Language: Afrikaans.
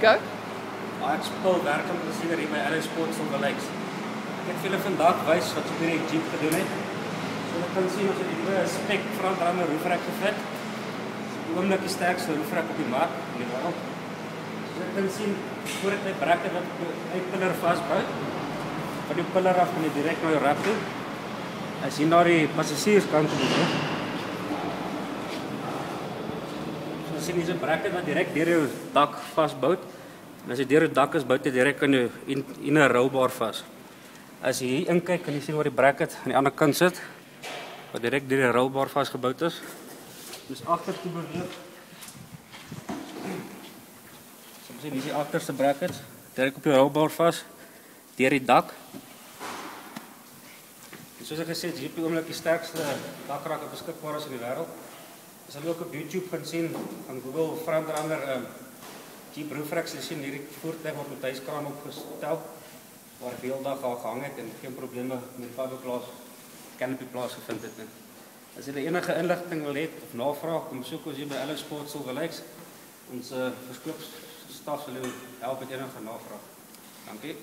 Nico? Ek speel werklik plesier hier by LS Sports Silver Lakes. Ek het vir julle vandag wys wat ek hierdie Jeep gedoen het. So jy kan sien ons het die spek frontramme roofrek gefit. Die oomblik die sterkste roofrek op die mark in die wêreld. So jy kan sien voor ek my bracket wat uit pillar vasbou. Van die pillar af kan jy direk na jou rap toe. As jy na die passasierskant toe gaan. So sien jy 'n bracket wat direk deur jou dak vasbou. En as jy deur die dak is, bou jy direk in jou in 'n rolbaar vas. As jy hier inkyk, kan jy sien waar die bracket aan die ander kant sit, wat direk deur die rolbaar vasgebou is. Dis agtertoe beweeg. So sien jy die agterste bracket direk op die rolbaar vas deur die dak. En soos ek gesê het, hier op die oomblik die sterkste dakrak wat beskikbaar is in die wêreld. As jy ook op YouTube kan sien, aan Google verander Jeep roofrek, jy sien hierdie voertuig word met huiskraan opgestel waar ek heel dag al gehang het en geen probleme met die fiberglass canopy plaasgevind het nie. As jy enige inligting wil hê of navraag, kom besoek ons hier by LS Sports Silver Lakes. Ons verkoopsstaf sal jou help met enige navraag. Dankie.